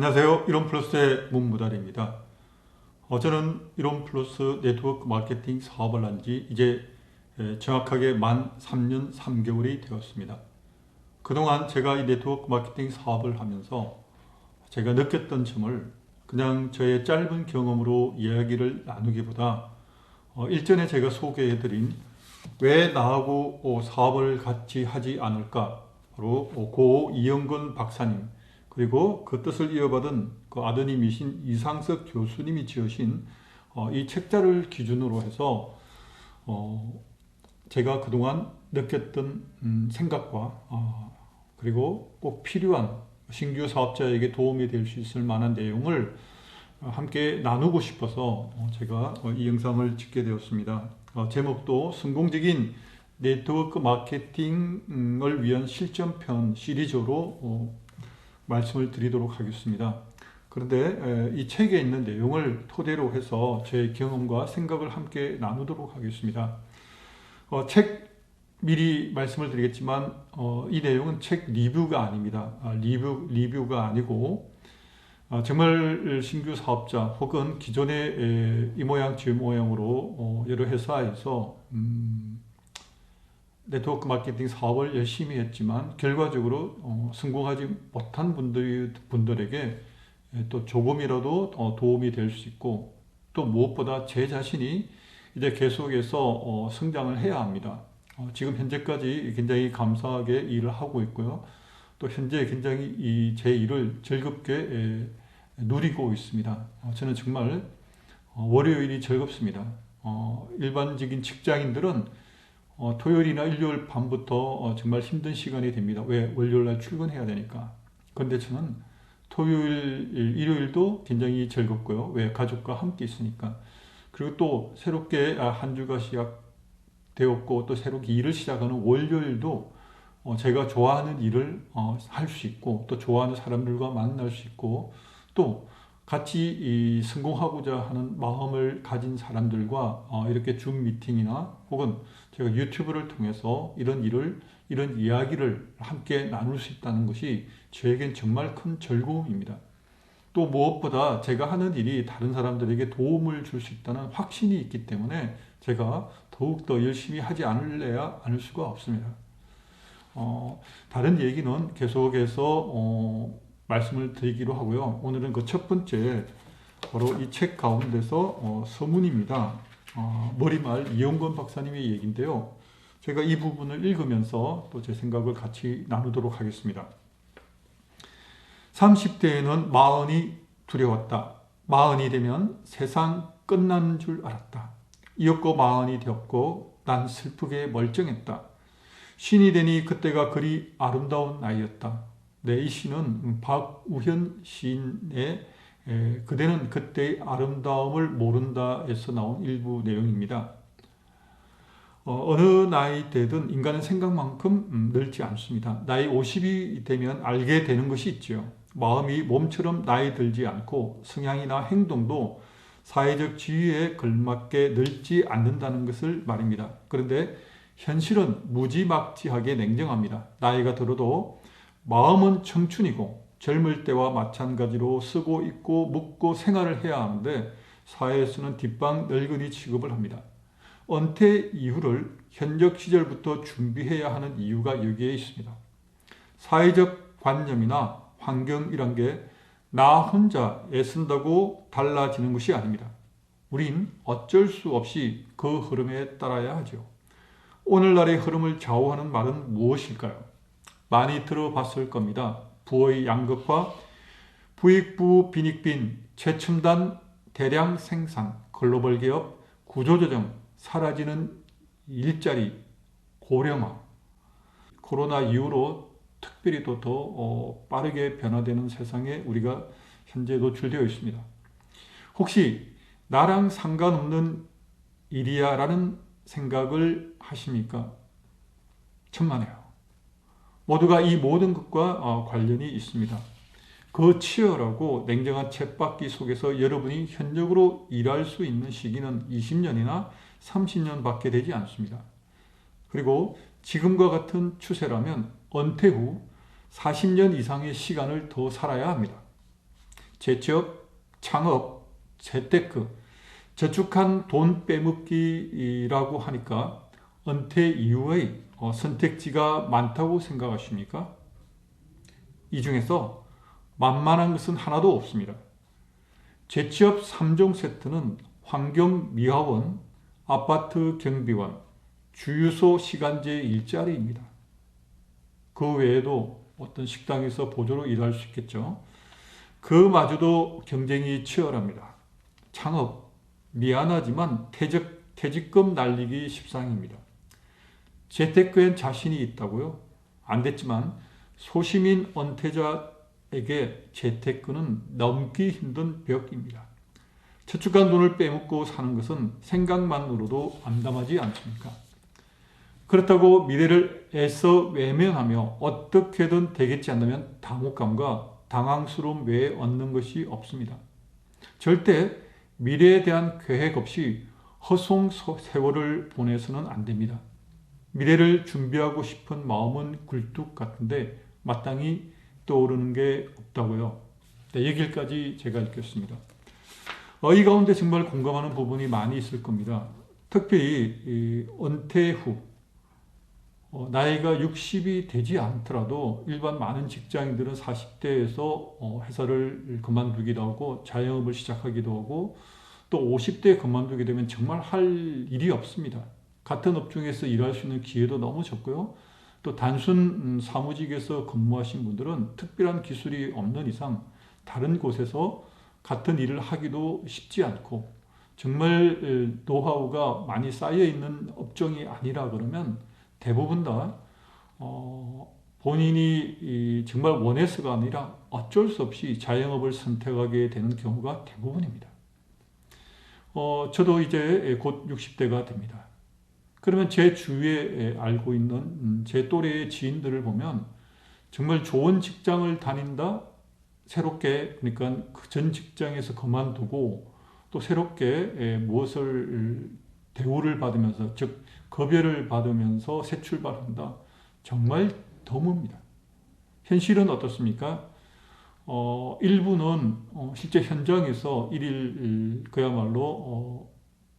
안녕하세요. 이론플러스의 문무달입니다. 저는 이론플러스 네트워크 마케팅 사업을 한 지 이제 정확하게 만 3년 3개월이 되었습니다. 그동안 제가 이 네트워크 마케팅 사업을 하면서 제가 느꼈던 점을 그냥 저의 짧은 경험으로 이야기를 나누기보다 일전에 제가 소개해드린 왜 나하고 사업을 같이 하지 않을까, 바로 고 이영건 박사님 그리고 그 뜻을 이어받은 그 아드님이신 이상석 교수님이 지으신 이 책자를 기준으로 해서 제가 그동안 느꼈던 생각과 그리고 꼭 필요한 신규 사업자에게 도움이 될 수 있을 만한 내용을 함께 나누고 싶어서 제가 이 영상을 찍게 되었습니다. 제목도 성공적인 네트워크 마케팅을 위한 실전편 시리즈로 말씀을 드리도록 하겠습니다. 그런데 이 책에 있는 내용을 토대로 해서 제 경험과 생각을 함께 나누도록 하겠습니다. 책 미리 말씀을 드리겠지만 이 내용은 책 리뷰가 아닙니다. 리뷰가 아니고 정말 신규 사업자 혹은 기존의 이 모양 저 모양으로 여러 회사에서 네트워크 마케팅 사업을 열심히 했지만 결과적으로 성공하지 못한 분들에게 또 조금이라도 도움이 될 수 있고, 또 무엇보다 제 자신이 이제 계속해서 성장을 해야 합니다. 지금 현재까지 굉장히 감사하게 일을 하고 있고요. 또 현재 굉장히 제 일을 즐겁게 누리고 있습니다. 저는 정말 월요일이 즐겁습니다. 일반적인 직장인들은 토요일이나 일요일 밤부터 정말 힘든 시간이 됩니다. 왜? 월요일날 출근해야 되니까. 그런데 저는 토요일, 일요일도 굉장히 즐겁고요. 왜? 가족과 함께 있으니까. 그리고 또 새롭게 한 주가 시작되었고 또 새롭게 일을 시작하는 월요일도 제가 좋아하는 일을 할 수 있고, 또 좋아하는 사람들과 만날 수 있고, 또 같이 성공하고자 하는 마음을 가진 사람들과 이렇게 줌 미팅이나 혹은 제가 유튜브를 통해서 이런 이야기를 함께 나눌 수 있다는 것이 저에겐 정말 큰 즐거움입니다. 또 무엇보다 제가 하는 일이 다른 사람들에게 도움을 줄 수 있다는 확신이 있기 때문에 제가 더욱더 열심히 하지 않을 수가 없습니다. 다른 얘기는 계속해서 말씀을 드리기로 하고요. 오늘은 그 첫 번째, 바로 이 책 가운데서 서문입니다. 머리말 이영건 박사님의 얘기인데요. 제가 이 부분을 읽으면서 또 제 생각을 같이 나누도록 하겠습니다. 30대에는 마흔이 두려웠다. 마흔이 되면 세상 끝나는 줄 알았다. 이었고 마흔이 되었고 난 슬프게 멀쩡했다. 신이 되니 그때가 그리 아름다운 나이였다. 이 시는 박우현 시인의 그대는 그때의 아름다움을 모른다에서 나온 일부 내용입니다. 어느 나이대든 인간은 생각만큼 늙지 않습니다. 나이 50이 되면 알게 되는 것이 있죠. 마음이 몸처럼 나이 들지 않고 성향이나 행동도 사회적 지위에 걸맞게 늙지 않는다는 것을 말입니다. 그런데 현실은 무지막지하게 냉정합니다. 나이가 들어도 마음은 청춘이고 젊을 때와 마찬가지로 쓰고 입고 묵고 생활을 해야 하는데 사회에서는 뒷방 늙은이 취급을 합니다. 은퇴 이후를 현역 시절부터 준비해야 하는 이유가 여기에 있습니다. 사회적 관념이나 환경이란 게 나 혼자 애쓴다고 달라지는 것이 아닙니다. 우린 어쩔 수 없이 그 흐름에 따라야 하죠. 오늘날의 흐름을 좌우하는 말은 무엇일까요? 많이 들어봤을 겁니다. 부의 양극화, 부익부 빈익빈, 최첨단 대량 생산, 글로벌 기업, 구조조정, 사라지는 일자리, 고령화. 코로나 이후로 특별히 더 빠르게 변화되는 세상에 우리가 현재 노출되어 있습니다. 혹시 나랑 상관없는 일이야 라는 생각을 하십니까? 천만에요. 모두가 이 모든 것과 관련이 있습니다. 그 치열하고 냉정한 쳇바퀴 속에서 여러분이 현역으로 일할 수 있는 시기는 20년이나 30년 밖에 되지 않습니다. 그리고 지금과 같은 추세라면 은퇴 후 40년 이상의 시간을 더 살아야 합니다. 재취업, 창업, 재테크, 저축한 돈 빼먹기라고 하니까 은퇴 이후의 선택지가 많다고 생각하십니까? 이 중에서 만만한 것은 하나도 없습니다. 재취업 3종 세트는 환경미화원, 아파트 경비원, 주유소 시간제 일자리입니다. 그 외에도 어떤 식당에서 보조로 일할 수 있겠죠. 그마저도 경쟁이 치열합니다. 창업, 미안하지만 퇴직금 날리기 십상입니다. 재테크엔 자신이 있다고요? 안 됐지만 소시민 은퇴자에게 재테크는 넘기 힘든 벽입니다. 저축한 돈을 빼먹고 사는 것은 생각만으로도 암담하지 않습니까? 그렇다고 미래를 애써 외면하며 어떻게든 되겠지 않다면 당혹감과 당황스러움 외에 얻는 것이 없습니다. 절대 미래에 대한 계획 없이 허송 세월을 보내서는 안 됩니다. 미래를 준비하고 싶은 마음은 굴뚝 같은데 마땅히 떠오르는 게 없다고요. 네, 여기까지 제가 읽겠습니다. 이 가운데 정말 공감하는 부분이 많이 있을 겁니다. 특히 은퇴 후 나이가 60이 되지 않더라도 일반 많은 직장인들은 40대에서 회사를 그만두기도 하고 자영업을 시작하기도 하고 또 50대에 그만두게 되면 정말 할 일이 없습니다. 같은 업종에서 일할 수 있는 기회도 너무 적고요. 또 단순 사무직에서 근무하신 분들은 특별한 기술이 없는 이상 다른 곳에서 같은 일을 하기도 쉽지 않고 정말 노하우가 많이 쌓여 있는 업종이 아니라 그러면 대부분 다 본인이 정말 원해서가 아니라 어쩔 수 없이 자영업을 선택하게 되는 경우가 대부분입니다. 저도 이제 곧 60대가 됩니다. 그러면 제 주위에 알고 있는 제 또래의 지인들을 보면 정말 좋은 직장을 다닌다, 새롭게 그러니까 그 전 직장에서 그만두고 또 새롭게 무엇을 대우를 받으면서 즉 급여를 받으면서 새 출발한다. 정말 드뭅니다. 현실은 어떻습니까? 일부는 실제 현장에서 일일 그야말로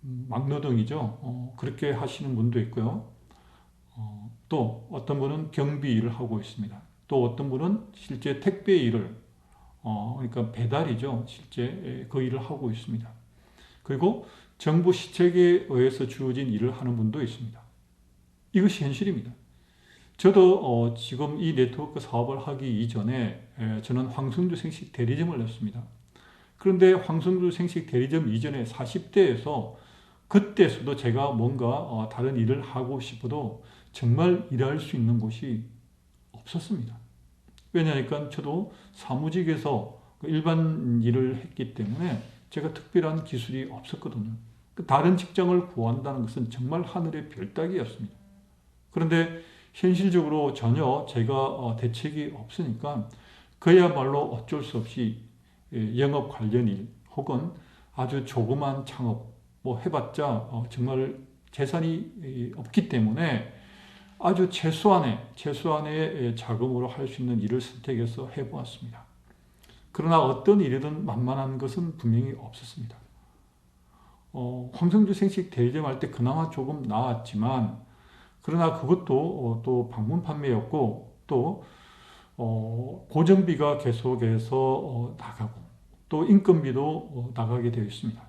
막노동이죠. 그렇게 하시는 분도 있고요. 또 어떤 분은 경비 일을 하고 있습니다. 또 어떤 분은 실제 택배 일을 그러니까 배달이죠. 실제 그 일을 하고 있습니다. 그리고 정부 시책에 의해서 주어진 일을 하는 분도 있습니다. 이것이 현실입니다. 저도 지금 이 네트워크 사업을 하기 이전에 저는 황성주 생식 대리점을 냈습니다. 그런데 황성주 생식 대리점 이전에 40대에서 그때서도 제가 뭔가 다른 일을 하고 싶어도 정말 일할 수 있는 곳이 없었습니다. 왜냐하니까 저도 사무직에서 일반 일을 했기 때문에 제가 특별한 기술이 없었거든요. 다른 직장을 구한다는 것은 정말 하늘의 별 따기였습니다. 그런데 현실적으로 전혀 제가 대책이 없으니까 그야말로 어쩔 수 없이 영업 관련 일 혹은 아주 조그만 창업 뭐 해봤자 정말 재산이 없기 때문에 아주 최소한의 자금으로 할 수 있는 일을 선택해서 해보았습니다. 그러나 어떤 일이든 만만한 것은 분명히 없었습니다. 황성주 생식 대리점 할 때 그나마 조금 나았지만 그러나 그것도 또 방문 판매였고 또 고정비가 계속해서 나가고 또 인건비도 나가게 되어 있습니다.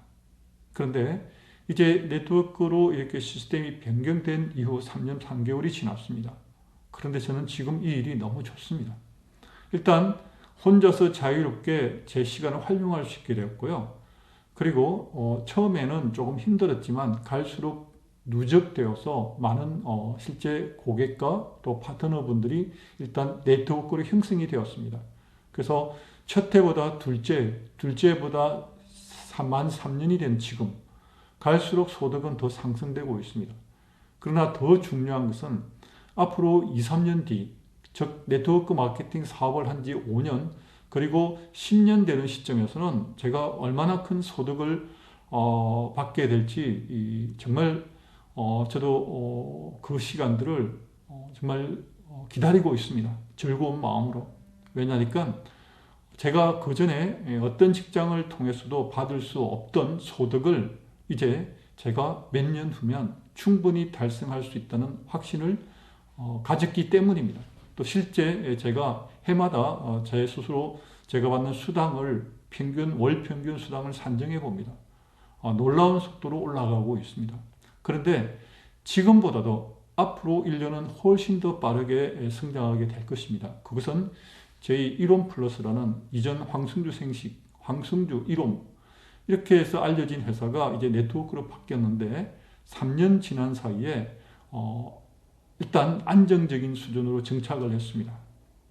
그런데 이제 네트워크로 이렇게 시스템이 변경된 이후 3년 3개월이 지났습니다. 그런데 저는 지금 이 일이 너무 좋습니다. 일단 혼자서 자유롭게 제 시간을 활용할 수 있게 되었고요. 그리고 처음에는 조금 힘들었지만 갈수록 누적되어서 많은 실제 고객과 또 파트너분들이 일단 네트워크로 형성이 되었습니다. 그래서 첫 해보다 둘째보다 만 3년이 된 지금 갈수록 소득은 더 상승되고 있습니다. 그러나 더 중요한 것은 앞으로 2, 3년 뒤, 즉 네트워크 마케팅 사업을 한 지 5년 그리고 10년 되는 시점에서는 제가 얼마나 큰 소득을 받게 될지 정말 저도 그 시간들을 정말 기다리고 있습니다. 즐거운 마음으로. 왜냐하니까 제가 그전에 어떤 직장을 통해서도 받을 수 없던 소득을 이제 제가 몇 년 후면 충분히 달성할 수 있다는 확신을 가졌기 때문입니다. 또 실제 제가 해마다 제 스스로 제가 받는 수당을 월 평균 수당을 산정해 봅니다. 놀라운 속도로 올라가고 있습니다. 그런데 지금보다도 앞으로 1년은 훨씬 더 빠르게 성장하게 될 것입니다. 그것은 저희 이론 플러스라는 이전 황승주 생식, 황승주 이론 이렇게 해서 알려진 회사가 이제 네트워크로 바뀌었는데 3년 지난 사이에 일단 안정적인 수준으로 정착을 했습니다.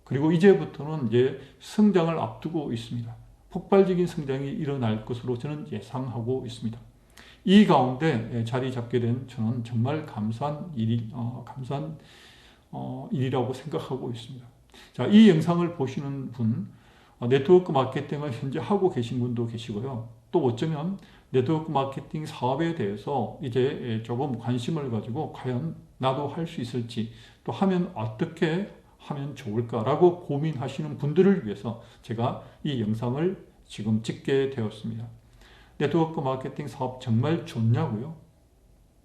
그리고 이제부터는 이제 성장을 앞두고 있습니다. 폭발적인 성장이 일어날 것으로 저는 예상하고 있습니다. 이 가운데 자리 잡게 된 저는 정말 감사한 일이라고 생각하고 있습니다. 자, 이 영상을 보시는 분, 네트워크 마케팅을 현재 하고 계신 분도 계시고요. 또 어쩌면 네트워크 마케팅 사업에 대해서 이제 조금 관심을 가지고 과연 나도 할 수 있을지, 또 하면 어떻게 하면 좋을까라고 고민하시는 분들을 위해서 제가 이 영상을 지금 찍게 되었습니다. 네트워크 마케팅 사업 정말 좋냐고요?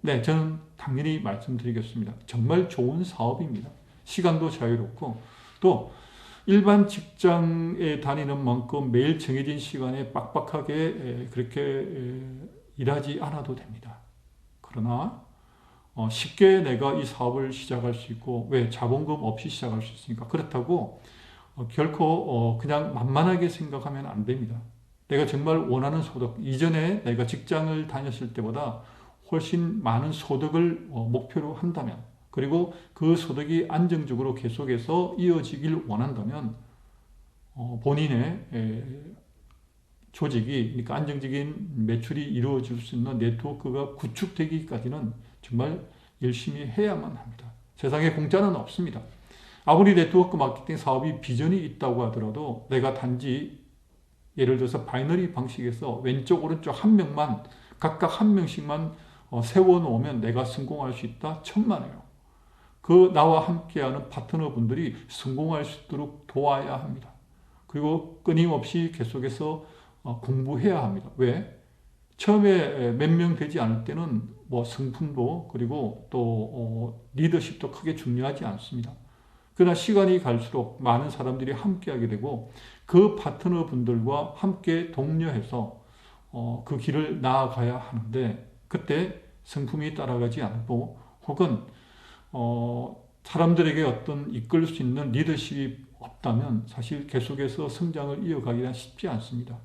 네, 저는 당연히 말씀드리겠습니다. 정말 좋은 사업입니다. 시간도 자유롭고 또 일반 직장에 다니는 만큼 매일 정해진 시간에 빡빡하게 그렇게 일하지 않아도 됩니다. 그러나 쉽게 내가 이 사업을 시작할 수 있고, 왜 자본금 없이 시작할 수 있으니까. 그렇다고 결코 그냥 만만하게 생각하면 안 됩니다. 내가 정말 원하는 소득, 이전에 내가 직장을 다녔을 때보다 훨씬 많은 소득을 목표로 한다면, 그리고 그 소득이 안정적으로 계속해서 이어지길 원한다면 본인의 조직이, 그러니까 안정적인 매출이 이루어질 수 있는 네트워크가 구축되기까지는 정말 열심히 해야만 합니다. 세상에 공짜는 없습니다. 아무리 네트워크 마케팅 사업이 비전이 있다고 하더라도 내가 단지 예를 들어서 바이너리 방식에서 왼쪽 오른쪽 한 명만, 각각 한 명씩만 세워놓으면 내가 성공할 수 있다? 천만에요. 그 나와 함께하는 파트너분들이 성공할 수 있도록 도와야 합니다. 그리고 끊임없이 계속해서 공부해야 합니다. 왜? 처음에 몇 명 되지 않을 때는 뭐 성품도 그리고 또 리더십도 크게 중요하지 않습니다. 그러나 시간이 갈수록 많은 사람들이 함께하게 되고 그 파트너분들과 함께 독려해서 그 길을 나아가야 하는데, 그때 성품이 따라가지 않고 혹은 사람들에게 어떤 이끌 수 있는 리더십이 없다면 사실 계속해서 성장을 이어가기가 쉽지 않습니다.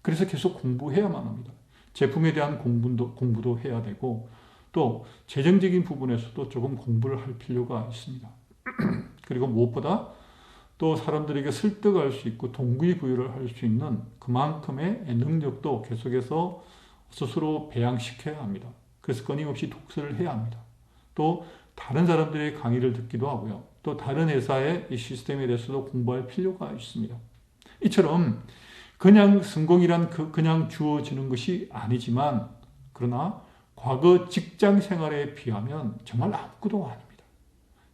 그래서 계속 공부해야만 합니다. 제품에 대한 공부도 해야 되고, 또 재정적인 부분에서도 조금 공부를 할 필요가 있습니다. 그리고 무엇보다 또 사람들에게 설득할 수 있고 동기부여를 할 수 있는 그만큼의 능력도 계속해서 스스로 배양시켜야 합니다. 그래서 끊임없이 독서를 해야 합니다. 또 다른 사람들의 강의를 듣기도 하고요. 또 다른 회사의 이 시스템에 대해서도 공부할 필요가 있습니다. 이처럼 그냥 성공이란 그냥 주어지는 것이 아니지만, 그러나 과거 직장 생활에 비하면 정말 아무것도 아닙니다.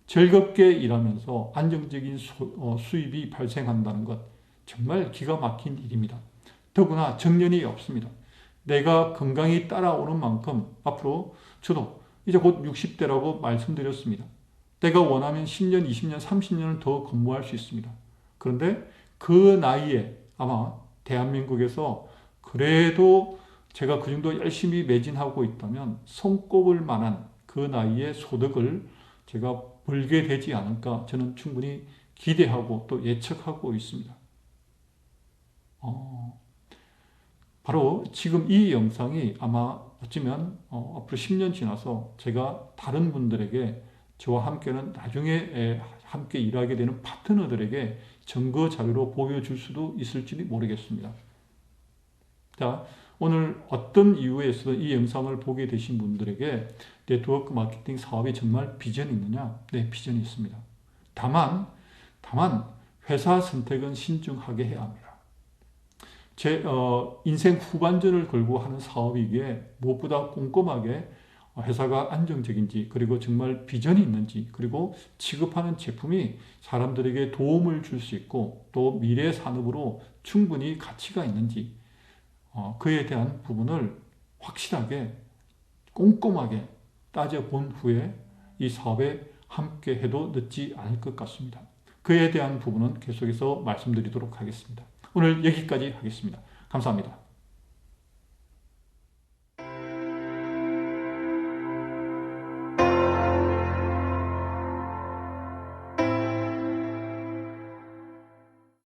즐겁게 일하면서 안정적인 수입이 발생한다는 것, 정말 기가 막힌 일입니다. 더구나 정년이 없습니다. 내가 건강이 따라오는 만큼 앞으로 저도 이제 곧 60대라고 말씀드렸습니다. 내가 원하면 10년, 20년, 30년을 더 근무할 수 있습니다. 그런데 그 나이에 아마 대한민국에서 그래도 제가 그 정도 열심히 매진하고 있다면 손꼽을 만한 그 나이에 소득을 제가 벌게 되지 않을까, 저는 충분히 기대하고 또 예측하고 있습니다. 바로 지금 이 영상이 아마 어쩌면 앞으로 10년 지나서 제가 다른 분들에게, 저와 함께는 나중에 함께 일하게 되는 파트너들에게 증거 자료로 보여줄 수도 있을지 모르겠습니다. 자, 오늘 어떤 이유에서 이 영상을 보게 되신 분들에게 네트워크 마케팅 사업이 정말 비전이 있느냐? 네, 비전이 있습니다. 다만 회사 선택은 신중하게 해야 합니다. 제 인생 후반전을 걸고 하는 사업이기에 무엇보다 꼼꼼하게 회사가 안정적인지, 그리고 정말 비전이 있는지, 그리고 취급하는 제품이 사람들에게 도움을 줄 수 있고 또 미래 산업으로 충분히 가치가 있는지, 그에 대한 부분을 확실하게 꼼꼼하게 따져본 후에 이 사업에 함께 해도 늦지 않을 것 같습니다. 그에 대한 부분은 계속해서 말씀드리도록 하겠습니다. 오늘 여기까지 하겠습니다. 감사합니다.